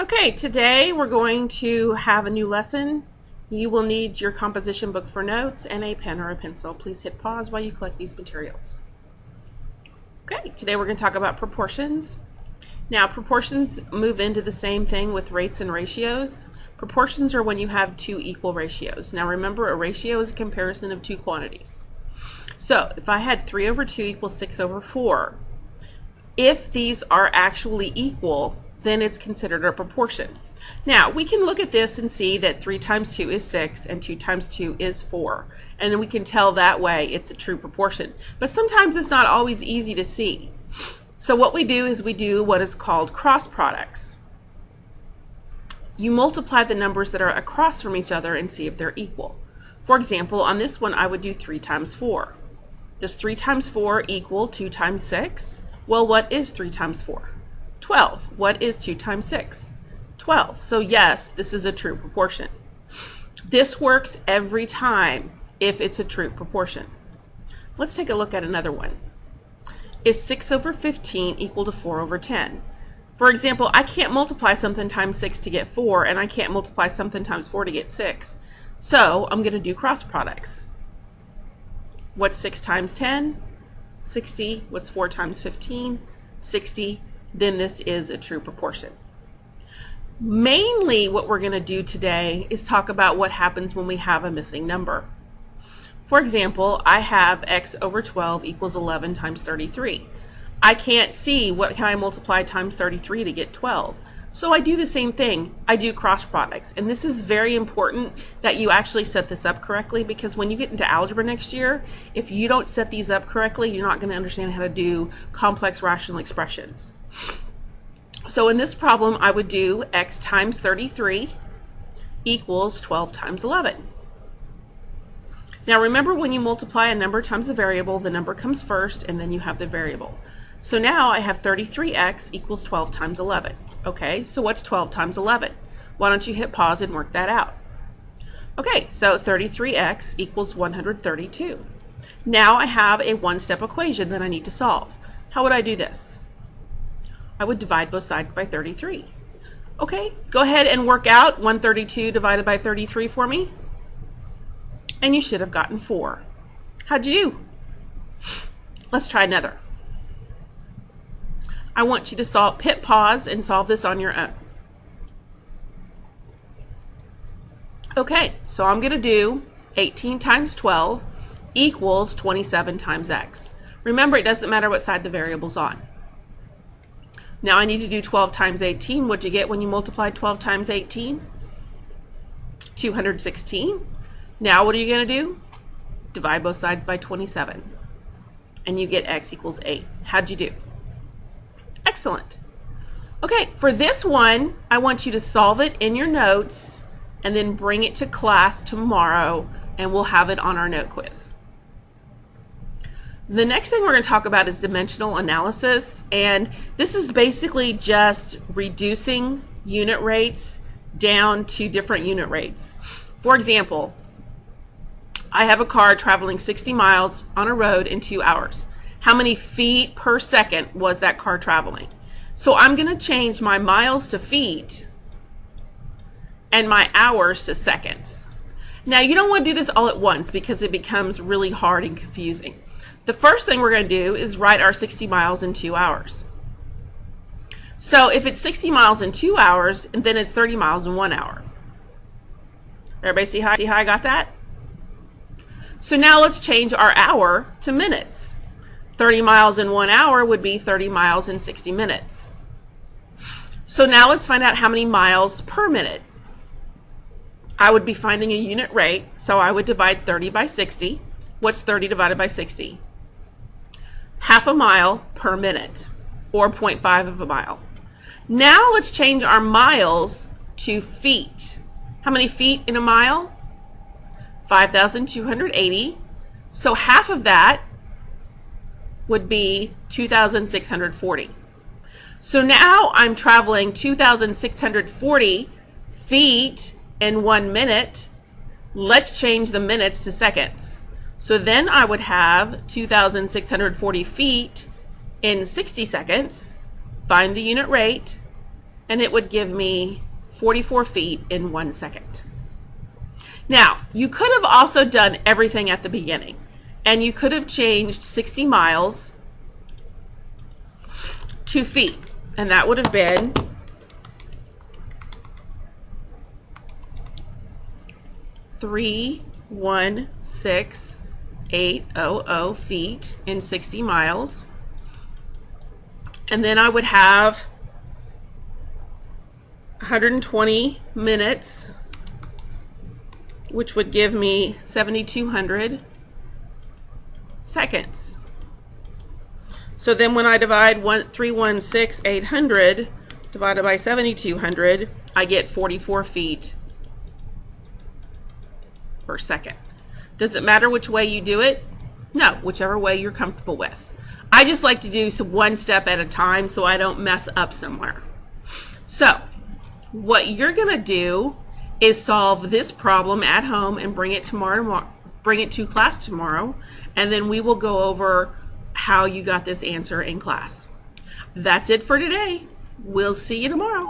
Okay, today we're going to have a new lesson. You will need your composition book for notes and a pen or a pencil. Please hit pause while you collect these materials. Okay, today we're going to talk about proportions. Now, proportions move into the same thing with rates and ratios. Proportions are when you have two equal ratios. Now remember, a ratio is a comparison of two quantities. So if I had 3 over 2 equals 6 over 4, if these are actually equal, then it's considered a proportion. Now, we can look at this and see that 3 times 2 is 6 and 2 times 2 is 4. And then we can tell that way it's a true proportion. But sometimes it's not always easy to see. So what we do is we do what is called cross products. You multiply the numbers that are across from each other and see if they're equal. For example, on this one, I would do 3 times 4. Does 3 times 4 equal 2 times 6? Well, what is 3 times 4? 12. What is 2 times 6? 12. So yes, this is a true proportion. This works every time if it's a true proportion. Let's take a look at another one. Is 6 over 15 equal to 4 over 10? For example, I can't multiply something times 6 to get 4, and I can't multiply something times 4 to get 6. So I'm going to do cross products. What's 6 times 10? 60. What's 4 times 15? 60. Then this is a true proportion. Mainly what we're going to do today is talk about what happens when we have a missing number. For example, I have x over 12 equals 11 times 33. I can't see what can I multiply times 33 to get 12. So I do the same thing. I do cross products. And this is very important that you actually set this up correctly, because when you get into algebra next year, if you don't set these up correctly, you're not going to understand how to do complex rational expressions. So in this problem, I would do x times 33 equals 12 times 11. Now remember, when you multiply a number times a variable, the number comes first and then you have the variable. So now I have 33x equals 12 times 11. Okay, so what's 12 times 11? Why don't you hit pause and work that out? Okay, so 33x equals 132. Now I have a one-step equation that I need to solve. How would I do this? I would divide both sides by 33. Okay, go ahead and work out 132 divided by 33 for me. And you should have gotten 4. How'd you do? Let's try another. I want you to hit pause and solve this on your own. Okay, so I'm going to do 18 times 12 equals 27 times x. Remember, it doesn't matter what side the variable's on. Now I need to do 12 times 18. What'd you get when you multiplied 12 times 18? 216. Now what are you going to do? Divide both sides by 27. And you get x equals 8. How'd you do? Excellent. Okay, for this one, I want you to solve it in your notes and then bring it to class tomorrow, and we'll have it on our note quiz. The next thing we're going to talk about is dimensional analysis, and this is basically just reducing unit rates down to different unit rates. For example, I have a car traveling 60 miles on a road in 2 hours. How many feet per second was that car traveling? So I'm going to change my miles to feet and my hours to seconds. Now, you don't want to do this all at once because it becomes really hard and confusing. The first thing we're going to do is write our 60 miles in 2 hours. So if it's 60 miles in 2 hours, then it's 30 miles in 1 hour. Everybody see how I got that? So now let's change our hour to minutes. 30 miles in 1 hour would be 30 miles in 60 minutes. So now let's find out how many miles per minute. I would be finding a unit rate, so I would divide 30 by 60. What's 30 divided by 60? Half a mile per minute, or 0.5 of a mile. Now let's change our miles to feet. How many feet in a mile? 5,280. So half of that would be 2,640. So now I'm traveling 2,640 feet in 1 minute. Let's change the minutes to seconds. So then I would have 2,640 feet in 60 seconds. Find the unit rate and it would give me 44 feet in 1 second. Now, you could have also done everything at the beginning, and you could have changed 60 miles to feet, and that would have been 316,800 feet in 60 miles. And then I would have 120 minutes, which would give me 7,200 seconds. So then when I divide 316,800 divided by 7,200, I get 44 feet per second. Does it matter which way you do it? No, whichever way you're comfortable with. I just like to do one step at a time so I don't mess up somewhere. So what you're gonna do is solve this problem at home and bring it to class tomorrow, and then we will go over how you got this answer in class. That's it for today. We'll see you tomorrow.